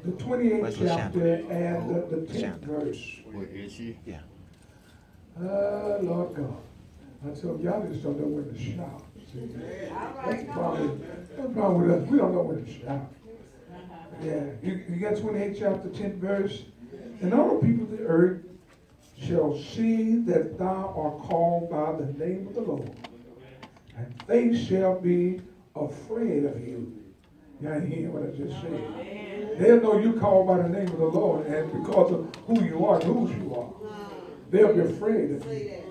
the 28th chapter and the 10th verse. Where is she? Yeah. Lord God. I tell you, y'all just don't know when to shout. See, that's the problem. That's the problem with us. We don't know when to shout. Yeah. You got 28th chapter, 10th verse. And all the people of the earth shall see that thou art called by the name of the Lord, and they shall be afraid of you. Y'all hear what I just said? They'll know you called by the name of the Lord, and because of who you are and whose you are, they'll be afraid of you.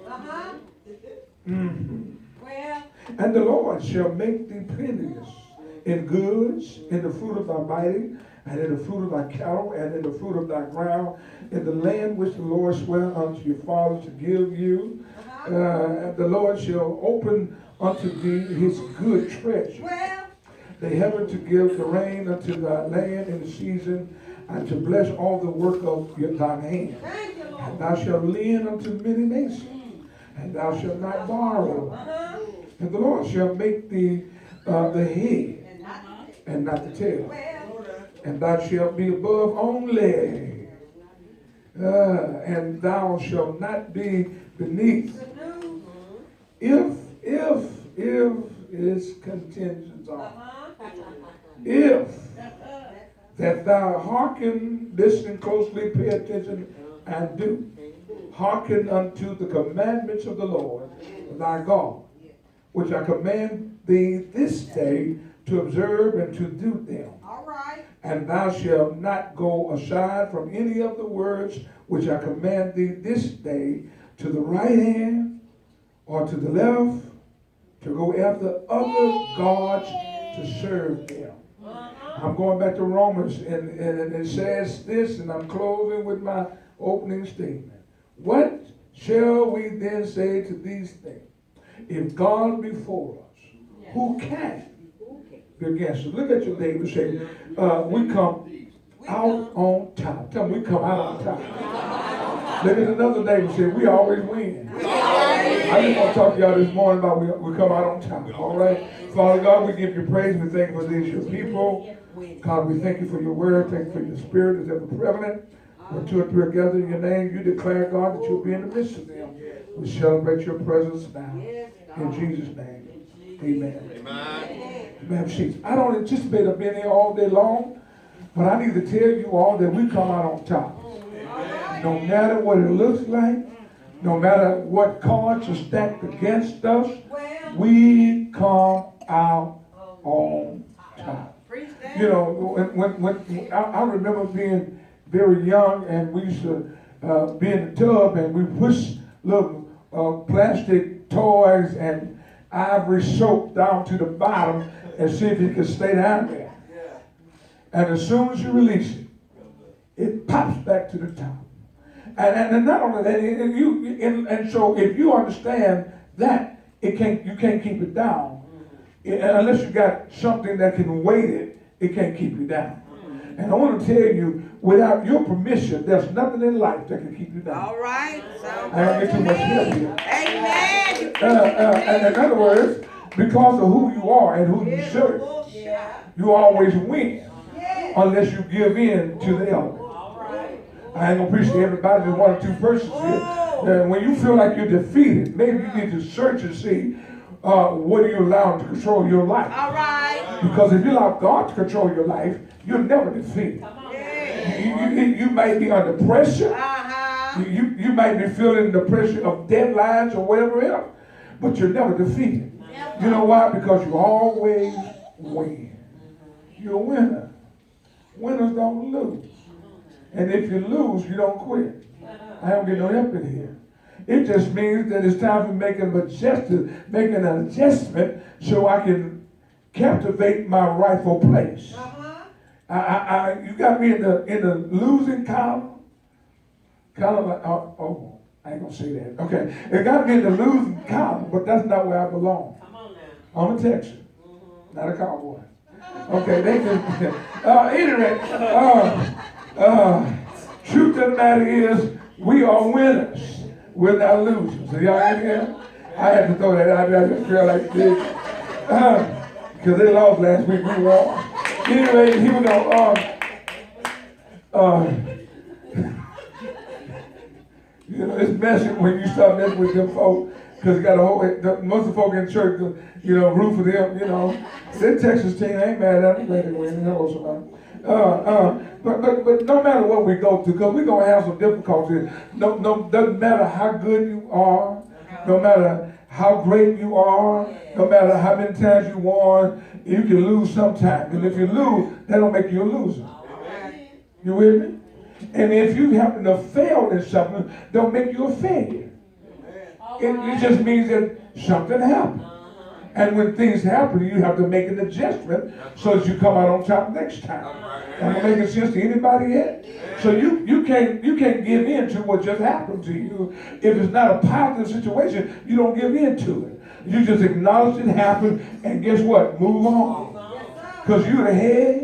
And the Lord shall make thee plenteous in goods, in the fruit of thy body, and in the fruit of thy cattle, and in the fruit of thy ground, in the land which the Lord sware unto your fathers to give you. And the Lord shall open unto thee his good treasure, the heaven to give the rain unto thy land in the season, and to bless all the work of thine hand. And thou shalt lend unto many nations, and thou shalt not borrow. And the Lord shall make thee the head, and not the tail. And thou shalt be above only, and thou shalt not be beneath. If is contingent on. If that thou hearken, listen closely, pay attention, and do. Hearken unto the commandments of the Lord thy God, which I command thee this day to observe and to do them. All right. And thou shalt not go aside from any of the words which I command thee this day, to the right hand or to the left, to go after other gods to serve them. I'm going back to Romans, and it says this, and I'm closing with my opening statement. What shall we then say to these things? If God be for us, who can be against us? Look at your neighbor and say, we come out on top. Tell me, we come out on top. Look at another neighbor and say, we always win. I just want to talk to y'all this morning about we come out on top. All right? Father God, we give you praise. We thank you for these, your people. God, we thank you for your word. Thank you for your spirit is ever prevalent. When two or three are gathered in your name, you declare, God, that you'll be in the midst of them. We celebrate your presence now. In Jesus' name. Amen. Amen. I don't anticipate of being here all day long, but I need to tell you all that we come out on top. No matter what it looks like, no matter what cards are stacked against us, we come out on top. You know, when I remember being very young, and we used to be in the tub, and we push little plastic toys and ivory soap down to the bottom and see if it can stay down there. And as soon as you release it, it pops back to the top. And not only that, and so if you understand that, you can't keep it down. Unless you got something that can weight it, it can't keep you down. And I want to tell you, without your permission, there's nothing in life that can keep you down. All right. I don't get too much help here. Amen. And in other words, because of who you are and who you serve, you always win unless you give in to the element. I ain't going to preach to everybody, there's one or two persons here. When you feel like you're defeated, maybe you need to search and see what are you allowing to control your life. All right. Because if you allow God to control your life, you're never defeated. You might be under pressure. You might be feeling the pressure of deadlines or whatever else, but you're never defeated. You know why? Because you always win. You're a winner. Winners don't lose. And if you lose, you don't quit. I don't get no help in here. It just means that it's time for making an adjustment so I can captivate my rightful place. You got me in the losing column. Kind of like, I ain't gonna say that. Okay, it got me in the losing column, but that's not where I belong. Come on now. I'm a Texan, not a cowboy. Okay, they just anyway. Truth of the matter is, we are winners. We're not losers. Are y'all in here? I had to throw that out there. I just feel like this. Because they lost last week. We won. Anyway, here we go. Uh, it's messy when you start messing with them folk, because you got a whole, most of the folk in church, root for them, That Texas team ain't mad at them, they win, hello somebody. But no matter what we go through, because we're going to have some difficulties. Doesn't matter how good you are, no matter how great you are, no matter how many times you won, you can lose sometime. And if you lose, that don't make you a loser. You with me? And if you happen to fail in something, don't make you a failure. It just means that something happened. And when things happen, you have to make an adjustment so that you come out on top next time. Am I making sense to anybody yet? So you can't give in to what just happened to you. If it's not a positive situation, you don't give in to it. You just acknowledge it happened, and guess what? Move on. Because you're the head.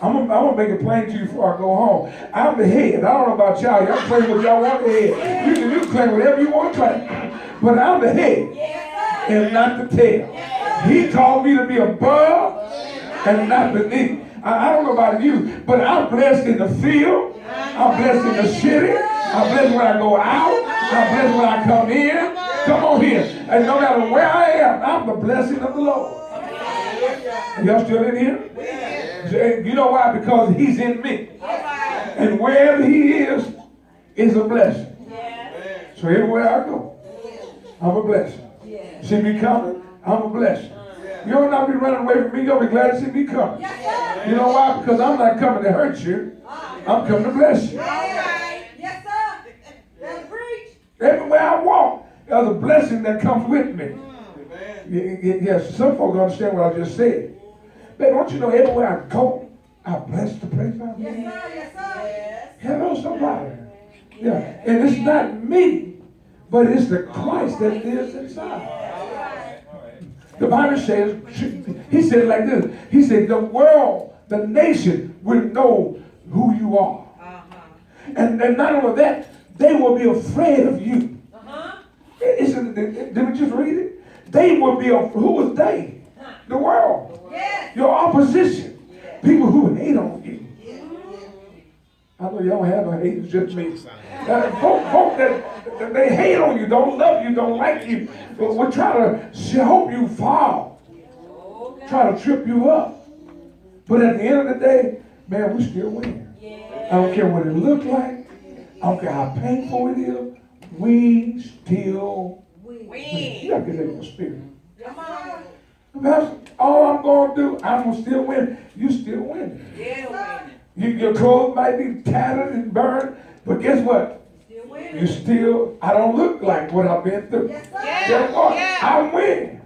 I'm gonna make it plain to you before I go home. I'm the head. I don't know about y'all. Y'all claim what y'all want the head. You can claim whatever you want to claim. But I'm the head and not the tail. He called me to be above and not beneath. I don't know about you, but I'm blessed in the field. I'm blessed in the city. I'm blessed when I go out. I'm blessed when I come in. Come on here. And no matter where I am, I'm the blessing of the Lord. Y'all still in here? You know why? Because he's in me. And wherever he is a blessing. So everywhere I go, I'm a blessing. See me coming? I'm a blessing. You'll not be running away from me. You'll be glad to see me coming. You know why? Because I'm not coming to hurt you. I'm coming to bless you. Yes, sir. That's preach. Everywhere I walk, there's a blessing that comes with me. Yes, some folks understand what I just said. Baby, don't you know everywhere I go, I'm blessed to praise my name? Yes, sir. Yes, sir. Hello, somebody. Yeah, and it's not me, but it's the Christ that lives inside. The Bible says, he said it like this. He said, the world, the nation will know who you are. And not only that, they will be afraid of you. Did we just read it? They will be, who was they? The world. Yes. Your opposition. People who hate on you. I know y'all have no hate, it's just me. Folk that they hate on you, don't love you, don't like you, but will try to hope you fall, try to trip you up. But at the end of the day, man, we still win. I don't care what it looks like. I don't care how painful it is. We still win. You gotta get that in your spirit. Come on. That's all I'm gonna do. I'm gonna still win. You still win. Yeah, Your clothes might be tattered and burned, but guess what? still winning. You still, I don't look like what I've been through. Yes, sir. Guess what? I win.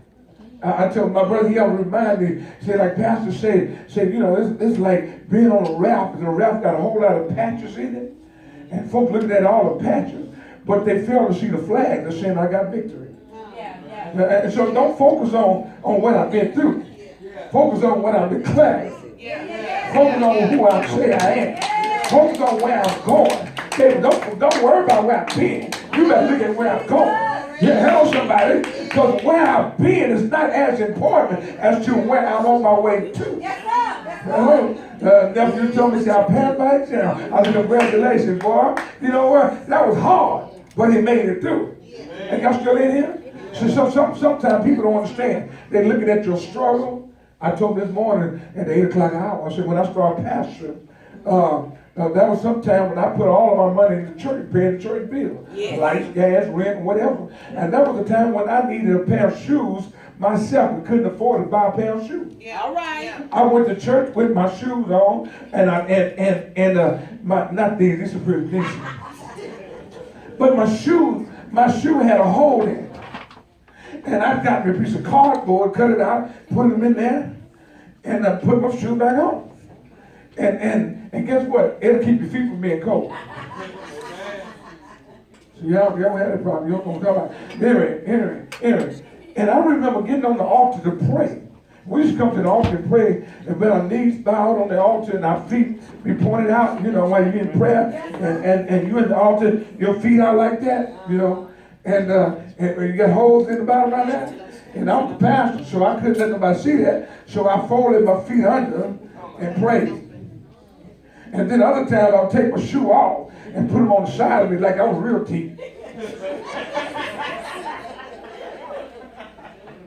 I tell my brother, he always remind me, say like Pastor said, it's like being on a raft, and the raft got a whole lot of patches in it. And folks looking at all the patches, but they fail to see the flag that's saying I got victory. And so don't focus on what I've been through. Focus on what I've declared. Focus on who I say I am. Focus on where I'm going. Baby, don't worry about where I've been. You better look at where I'm going. Yeah, hello somebody. Because where I've been is not as important as to where I'm on my way to. Nephew told me, I passed by exam. I said, congratulations, boy. You know what? That was hard, but he made it through. And y'all still in here? So sometimes people don't understand. They're looking at your struggle. I told them this morning at the 8 o'clock hour, I said, when I started pastoring, that was sometime when I put all of my money in the church, paying the church bill. Yes. Lights, gas, rent, whatever. And that was the time when I needed a pair of shoes myself. We couldn't afford to buy a pair of shoes. Yeah, all right. I went to church with my shoes on, and not these are pretty decent. But my shoe had a hole in it. And I got me a piece of cardboard, cut it out, put them in there, and I put my shoe back on. And guess what? It'll keep your feet from being cold. So y'all had that problem. You don't know what I'm talking about. Anyway. And I remember getting on the altar to pray. We used to come to the altar and pray, and with our knees bowed on the altar and our feet be pointed out, while you're in prayer, and you're in the altar, your feet out like that, and you got holes in the bottom like that. And I'm the pastor, so I couldn't let nobody see that. So I folded my feet under and prayed. And then other times I'll take my shoe off and put them on the side of me like I was real deep.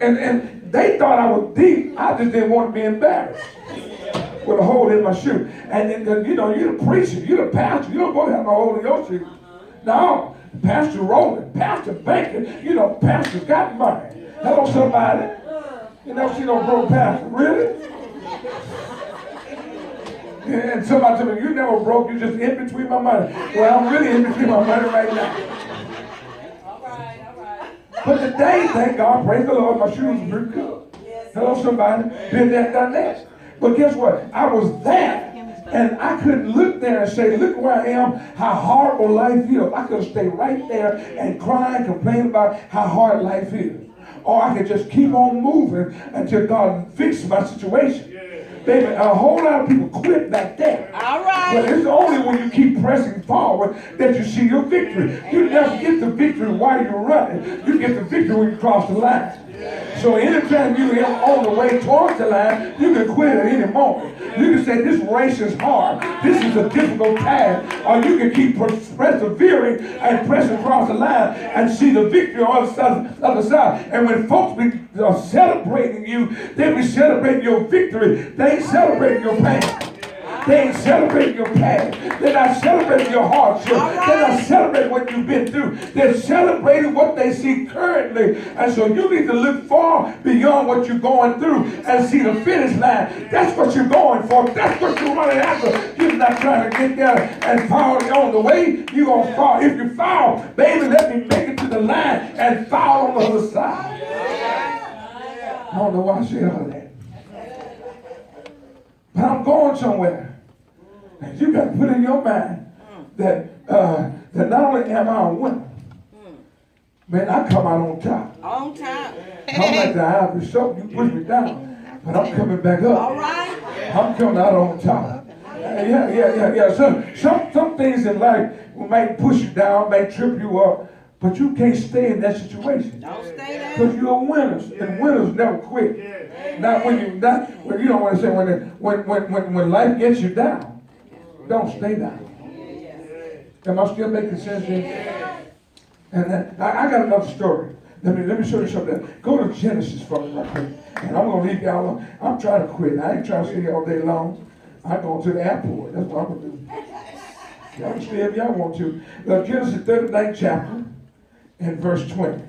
And they thought I was deep. I just didn't want to be embarrassed with a hole in my shoe. And then, you know, you're the preacher, you're the pastor. You don't go have no hole in your shoe. No, Pastor rolling, Pastor banking. You know, Pastor's got money. Hello, somebody. You never see no broke pastor. Really? And somebody told me, you never broke, you just in between my money. Well, I'm really in between my money right now. All right. But today, thank God, praise the Lord, my shoes are pretty good. Hello, somebody. Been there, done that. But guess what? I was there. And I couldn't look there and say, look where I am, how horrible life is. I could stay right there and cry and complain about how hard life is. Or I could just keep on moving until God fixed my situation. Baby, a whole lot of people quit back there. All right. But it's only when you keep pressing forward that you see your victory. You never get the victory while you're running. You get the victory when you cross the line. So anytime you're on the way towards the line, you can quit at any moment. You can say, this race is hard. This is a difficult task. Or you can keep persevering and pressing across the line and see the victory on the other side. And when folks are celebrating you, they be celebrating your victory. They ain't celebrating your pain. They ain't celebrating your past. They're not celebrating your hardship. They're not celebrating what you've been through. They're celebrating what they see currently. And so you need to look far beyond what you're going through and see the finish line. That's what you're going for. That's what you're running after. You're not trying to get there and fall on the way. You're going to fall. If you fall, baby, let me make it to the line and fall on the other side. I don't know why I said all that. But I'm going somewhere. And you got to put in your mind that not only am I a winner, man, I come out on top. On top. I'm like the ivory soap. You push me down, but I'm coming back up. All right. I'm coming out on top. Yeah. Some things in life might push you down, might trip you up, but you can't stay in that situation. Don't stay there. Because you're winners, and winners never quit. Not when you don't want to say when life gets you down, don't stay down. Am I still making sense here? And I got another story. Let me show you something. Go to Genesis for me, right quick. And I'm gonna leave y'all alone. I'm trying to quit. I ain't trying to stay all day long. I'm going to the airport. That's what I'm gonna do. Y'all can stay if y'all want to. Genesis 39th chapter and verse 20.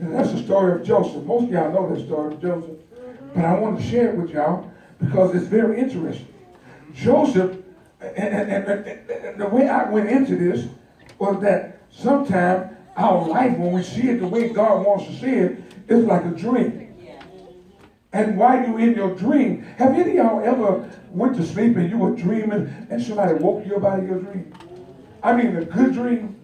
And that's the story of Joseph. Most of y'all know that story of Joseph. But I want to share it with y'all because it's very interesting. Joseph, and the way I went into this was that sometimes our life, when we see it the way God wants to see it, it's like a dream. And while you're in your dream, have any of y'all ever went to sleep and you were dreaming and somebody woke you up out of your dream? I mean, a good dream.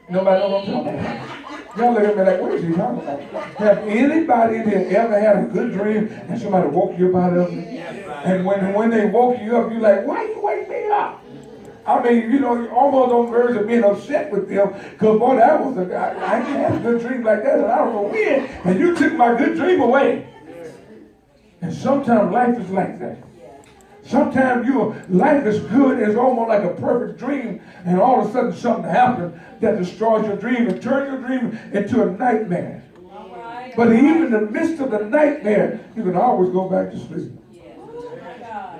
Nobody know what I'm talking about. Y'all look at me like, what is he talking about? Have anybody in here ever had a good dream and somebody woke you up out of it? And when they woke you up, you're like, why you wake me up? I mean, you know, you're almost on the verge of being upset with them because, boy, that was I ain't had a good dream like that and I don't know when. And you took my good dream away. And sometimes life is like that. Sometimes your life is good, it's almost like a perfect dream, and all of a sudden something happens that destroys your dream and turns your dream into a nightmare. But even in the midst of the nightmare, you can always go back to sleep.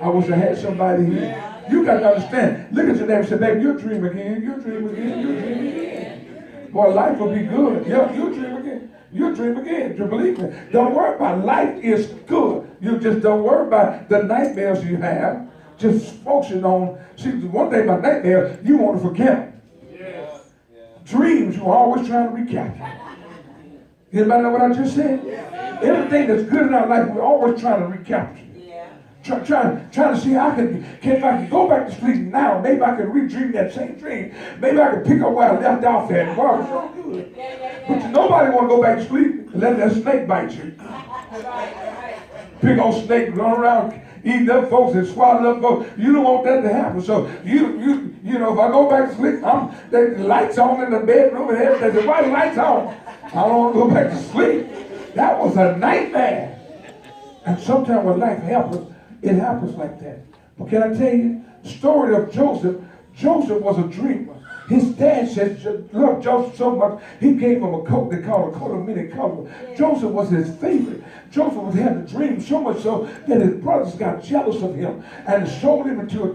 I wish I had somebody here. You got to understand. Look at your neighbor and say, baby, you'll dream again, you'll dream again, you'll dream again. Boy, life will be good. Yeah, you'll dream again. You'll dream again. You believe me? Don't worry about it. Life is good. You just don't worry about the nightmares you have. Just focusing on, see, one thing about nightmares, you want to forget them. Yeah. Dreams, you're always trying to recapture. Anybody know what I just said? Yeah. Everything that's good in our life, we're always trying to recapture. Trying to see how if I can go back to sleep now, maybe I can redream that same dream. Maybe I can pick up where I left off at. Boy, it's so good. But nobody want to go back to sleep and let that snake bite you. Big old snake running around eating up folks and swallowing up folks. You don't want that to happen. So you know, if I go back to sleep, the lights on in the bedroom and everything. They why the lights on? I don't want to go back to sleep. That was a nightmare. And sometimes when life happens, It happens like that. But can I tell you, the story of Joseph, Joseph was a dreamer. His dad said, loved Joseph so much, he gave him a coat they called a coat of many colors. Joseph was his favorite. Joseph had a dream so much so that his brothers got jealous of him and sold him into to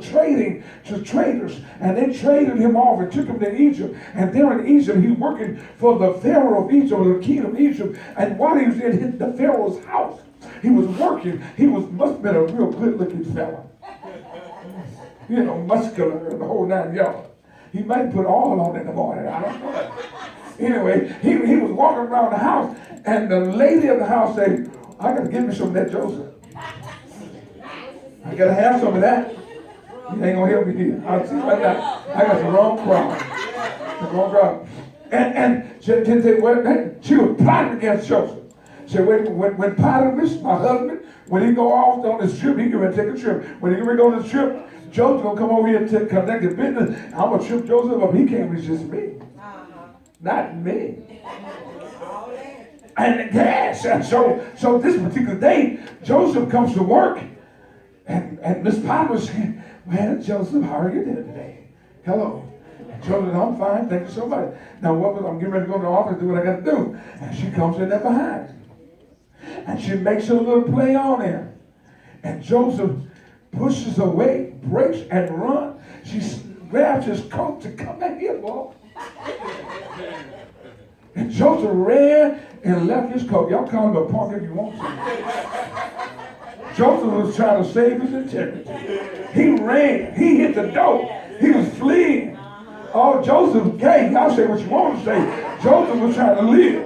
traders. And they traded him off and took him to Egypt. And there in Egypt, he was working for the Pharaoh of Egypt, or the king of Egypt. And while he was in the Pharaoh's house, he was working. He must have been a real good-looking fella. You know, muscular and the whole 9 yards. He might put oil on in the morning, I don't know. Anyway, he was walking around the house, and the lady of the house said, I got to give me some of that Joseph. I got to have some of that. You ain't going to help me here. I'll see right now. I got the wrong crowd. The wrong crowd. And she was plotting against Joseph. She said, when Potiphar, my husband, when he go off on this trip, he can take a trip. When he can go on this trip, Joseph gonna come over here and conduct his business. I'm gonna trip Joseph up. He can't resist me. Not me. And yes, and so this particular day, Joseph comes to work, and Miss Potiphar said, well, Joseph, how are you doing today? Hello. And Joseph, I'm fine, thank you so much. Now I'm getting ready to go to the office, do what I gotta do. And she comes in there behind. And she makes a little play on him. And Joseph pushes away, breaks, and runs. She grabs his coat to come back here, boy. And Joseph ran and left his coat. Y'all call him a punk if you want to. Joseph was trying to save his integrity. He ran. He hit the door. He was fleeing. Oh, Joseph gay. Y'all say what you want to say. Joseph was trying to live.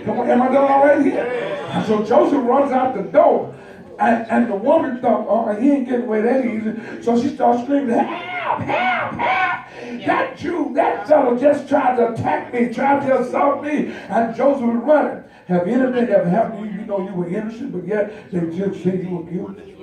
Come on, am I done all right here? And so Joseph runs out the door. And the woman thought, oh, he ain't getting away that easy. So she starts screaming, help, help, help. That Jew, that fellow just tried to attack me, tried to assault me. And Joseph was running. Have anything ever happened to you? You know you were innocent, but yet they just said you were guilty.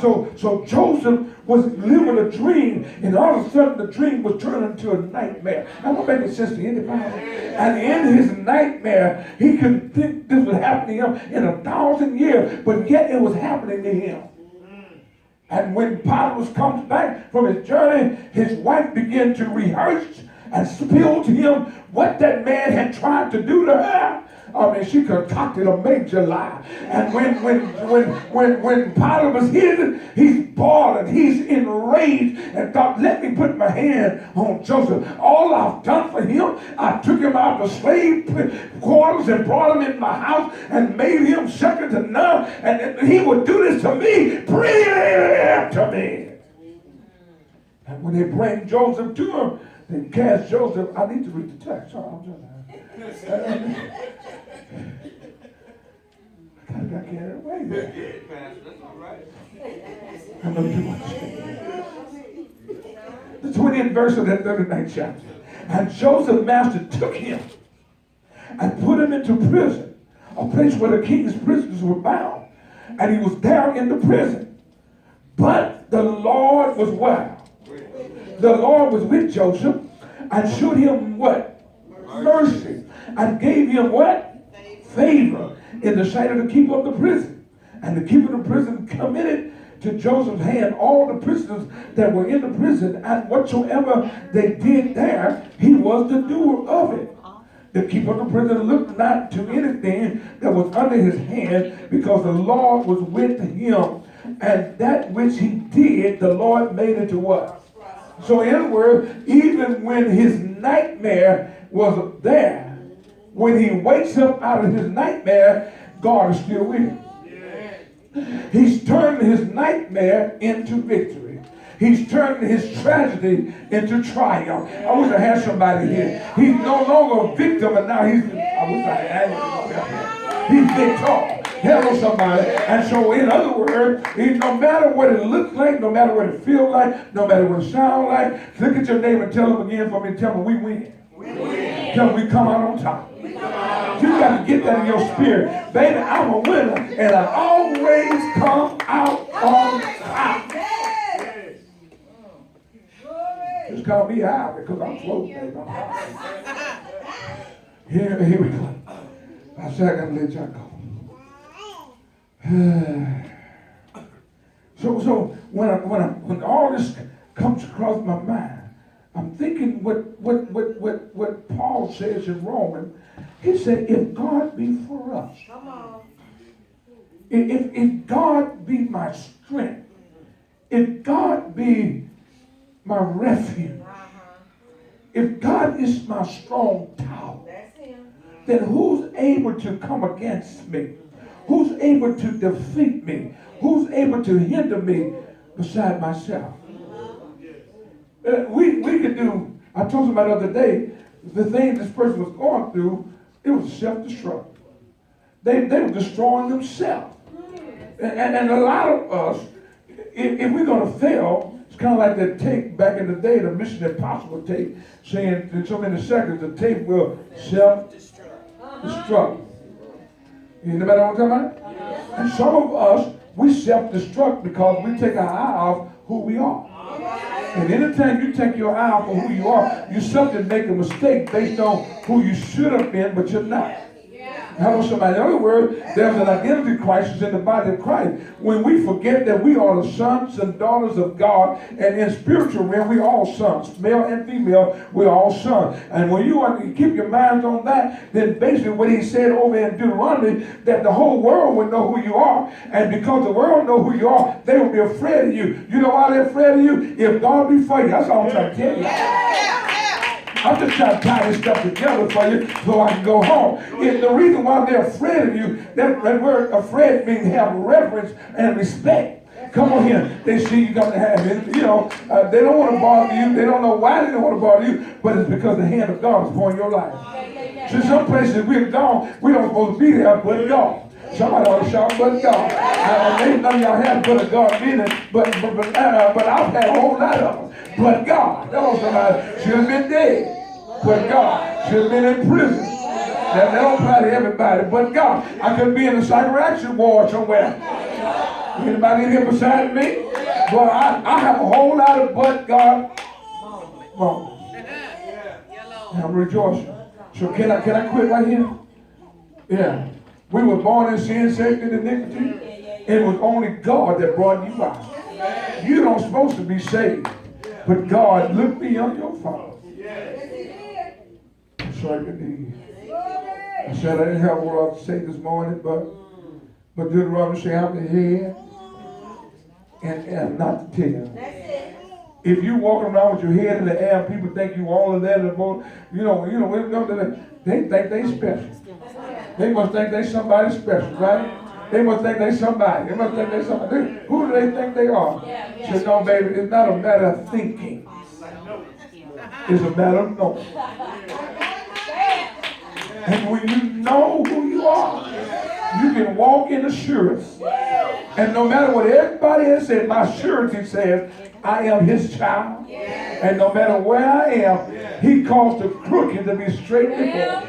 So Joseph was living a dream, and all of a sudden the dream was turning into a nightmare. I'm not making sense to anybody. And in his nightmare, he couldn't think this would happen to him in 1,000 years, but yet it was happening to him. And when Potiphar comes back from his journey, his wife began to rehearse and spill to him what that man had tried to do to her. I mean, she concocted a major lie. And when Potiphar's hidden, he's boiling, he's enraged, and thought, let me put my hand on Joseph. All I've done for him, I took him out of the slave quarters and brought him in my house and made him second to none. And he would do this to me, bring him to me. And when they bring Joseph to him, they cast Joseph. I need to read the text. Sorry, I'm just I got carried away there. That's all right. I'm going to do the 20th verse of that 39th chapter. And Joseph's master took him and put him into prison, a place where the king's prisoners were bound. And he was down in the prison. But the Lord was what? The Lord was with Joseph and showed him what? Mercy. And gave him what? Favor in the sight of the keeper of the prison. And the keeper of the prison committed to Joseph's hand all the prisoners that were in the prison, and whatsoever they did there, he was the doer of it. The keeper of the prison looked not to anything that was under his hand, because the Lord was with him, and that which he did, the Lord made it to what? So in other words, even when his nightmare was there, when he wakes up out of his nightmare, God is still with him. He's turned his nightmare into victory. He's turned his tragedy into triumph. I wish I had somebody here. He's no longer a victim, and now he's victor. Hello, somebody. And so, in other words, no matter what it looks like, no matter what it feels like, no matter what it sounds like, look at your neighbor and tell them again for me. Tell them we win. Tell them we come out on top. You got to get that in your spirit. Baby, I'm a winner, and I always come out on top. Just call me out because I'm floating, baby. Here we go. I said I got to let y'all go. So when all this comes across my mind, I'm thinking what Paul says in Romans. He said, if God be for us, Come on. if God be my strength, if God be my refuge, if God is my strong tower, That's him. then who's able to come against me? Who's able to defeat me? Who's able to hinder me beside myself? We could do, I told somebody the other day, the thing this person was going through, it was self-destruct. They were destroying themselves. And a lot of us, if we're going to fail, it's kind of like that tape back in the day, the Mission Impossible tape, saying in so many seconds, the tape will self-destruct. Anybody know what I'm talking about? And some of us, we self-destruct because we take our eye off who we are. And anytime you take your eye off of who you are, you suddenly make a mistake based on who you should have been, but you're not. Hello, somebody. In other words, there's an identity crisis in the body of Christ. When we forget that we are the sons and daughters of God, and in spiritual realm, we all sons, male and female, we're all sons. And when you keep your minds on that, then basically what he said over in Deuteronomy, that the whole world will know who you are. And because the world know who you are, they will be afraid of you. You know why they're afraid of you? If God be for you. That's all I'm trying to tell you. I'm just trying to tie this stuff together for you so I can go home. If the reason why they're afraid of you, that word afraid means have reverence and respect. Come on here. They see you coming to have it. You know, they don't want to bother you. They don't know why they don't want to bother you, but it's because the hand of God is upon your life. So some places we're gone, we don't supposed to be there but God. Somebody ought to shout, but God. Maybe none of y'all have but a God meaning, but I've had a whole lot of them. But God. That was somebody should have been dead. But God. Should have been in prison. That don't apply to everybody. But God. I could be in a psychiatric ward somewhere. Anybody in here beside me? Well, I have a whole lot of but God moments. I'm rejoicing. So can I quit right here? Yeah. We were born in sin, sickness, and iniquity. It was only God that brought you out. You don't supposed to be saved. But God looked beyond your fault. Sorry, I said I didn't have what to say this morning, but Deuteronomy say I'm the head and not the tail. If you walk around with your head in the air, people think you all of that and more. They think they special. They must think they somebody special, right? They must think they somebody. They must think they somebody. Who do they think they are? So no, baby, it's not a matter of thinking. It's a matter of knowing. And when you know who you are, you can walk in assurance. And no matter what everybody has said, my surety says, I am his child. And no matter where I am, he caused the crooked to be straight before.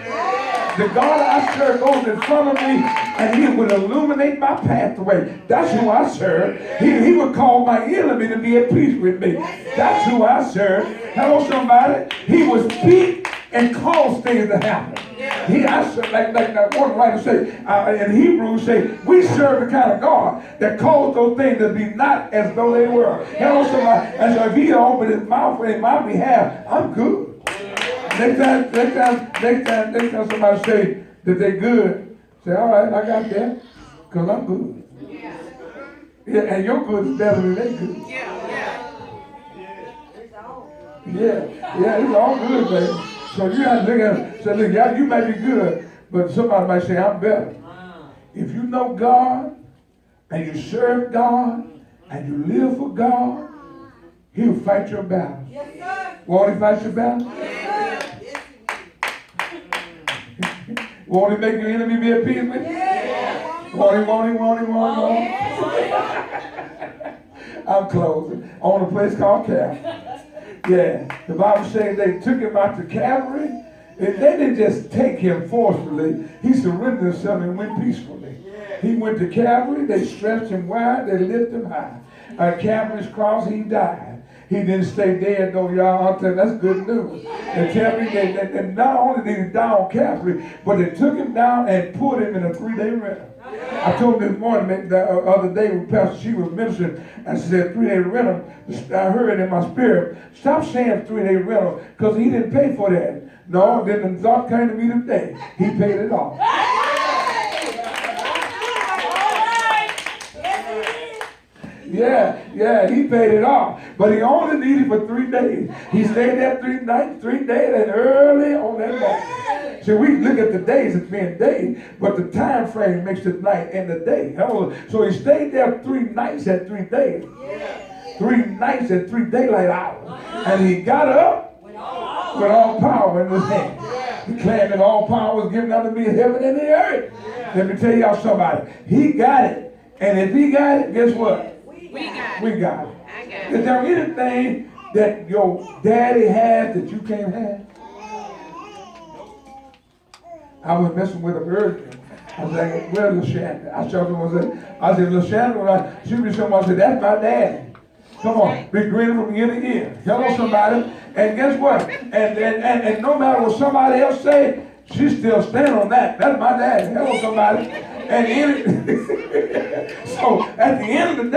The God I serve goes in front of me and he would illuminate my pathway. That's who I serve. He would call my enemy to be at peace with me. That's who I serve. Hello, somebody. He would speak and cause things to happen. I serve, like one writer say, in Hebrews say, we serve the kind of God that calls those things to be not as though they were. Hello, somebody. And so if he opened his mouth in my behalf, I'm good. Next time somebody say that they're good, say, all right, I got that, because I'm good. Yeah, and your good is better than they good. Yeah, it's all good, baby. So you have to look at it, say, look, yeah, you may be good, but somebody might say, I'm better. If you know God, and you serve God, and you live for God, he'll fight your battle. Won't he fight your battle? Won't he make your enemy be at peace with you? Won't he? I'm closing. On a place called Calvary. Yeah. The Bible says they took him out to Calvary. And they didn't just take him forcefully. He surrendered himself and went peacefully. He went to Calvary. They stretched him wide. They lifted him high. At Calvary's cross, he died. He didn't stay dead though, y'all. I'll tell you, that's good news. They tell me that not only did he die on Calvary, but they took him down and put him in a 3-day rest. I told him this morning, the other day when Pastor she was ministering, and she said 3-day rental. I heard in my spirit, stop saying 3-day rental, because he didn't pay for that. No, then the thought came to me today. He paid it off. Yeah, he paid it off. But he only needed for 3 days. He stayed there 3 nights, 3 days, and early on that morning. See, we look at the days as being days, but the time frame makes the night and the day. So he stayed there 3 nights and 3 days. 3 nights and 3 daylight hours. And he got up with all power in his hand. He claimed that all power was given unto me in heaven and the earth. Let me tell y'all somebody. He got it. And if he got it, guess what? We got it. Is there anything that your daddy has that you can't have? I was messing with him earlier. I was like, where's Lil Shannon? I said, Lil Shannon, she be someone said, that's my daddy. Come on, be grinning from ear to ear. Hello, somebody. And guess what? And no matter what somebody else say, she still stand on that. That's my daddy. Hello, somebody. And so at the end of the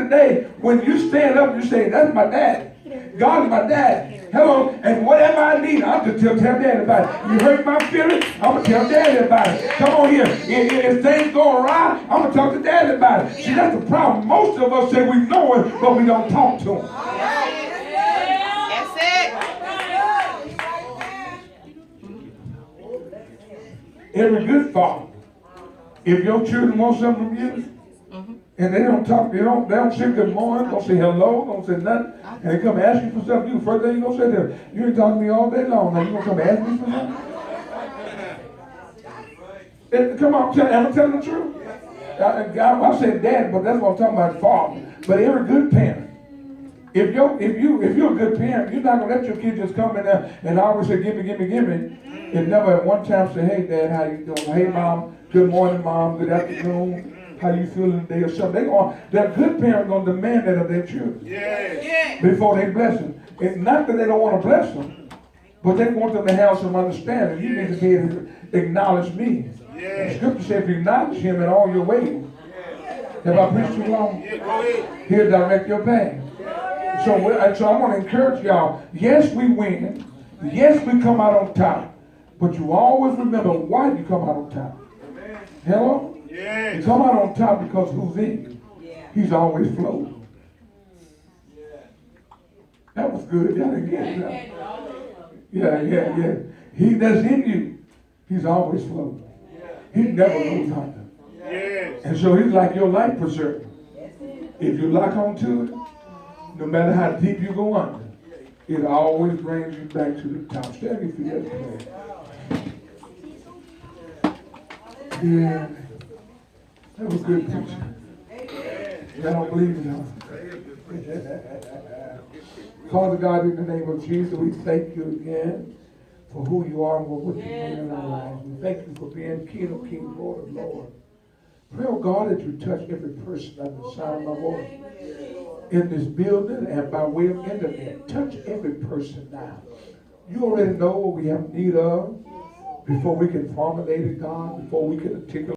day, when you stand up, you say, that's my daddy. God is my daddy. Hello. And whatever I need, I'm just tell daddy about it. You hurt my feelings, I'm going to tell daddy about it. Come on here. If things go awry, I'm going to talk to daddy about it. See, that's the problem. Most of us say we know it, but we don't talk to him. That's it. Every good father, if your children want something from you, and they don't talk, they don't say good morning, don't say hello, don't say nothing, and they come ask you for something, the first thing you gonna say to them, you ain't talking to me all day long, now you gonna come ask me for something? Come on, am I telling the truth? I say dad, but that's what I'm talking about, father. But every good parent, if you're a good parent, you're not gonna let your kid just come in there and always say, give me. And never at one time say, hey dad, how you doing? Hey mom, good morning mom, good afternoon. How you feeling today or something? They're good parents gonna demand that of their children. Yes. Before they bless them. It's not that they don't want to bless them, but they want them to have some understanding. You need to be able to acknowledge me. The scripture says if you acknowledge him in all your ways. Have I preached too long? He'll direct your path. So I want to encourage y'all. Yes, we win. Yes, we come out on top. But you always remember why you come out on top. Hello? Yes. You come out on top because who's in you? He's always floating. That was good. Y'all didn't get it. Yeah. He that's in you, he's always floating. He never goes under. And so he's like your life preserver. If you lock onto it, no matter how deep you go under, it always brings you back to the top. Stand if you get it. Yeah. That was good preaching. Y'all don't believe it, huh? Father God, in the name of Jesus, we thank you again for who you are and what you mean in our lives. We thank you for being King of Kings, Lord of Lords. Pray, oh God, that you touch every person under the sound of my voice in this building and by way of internet. Touch every person now. You already know what we have need of before we can formulate it, God, before we can articulate.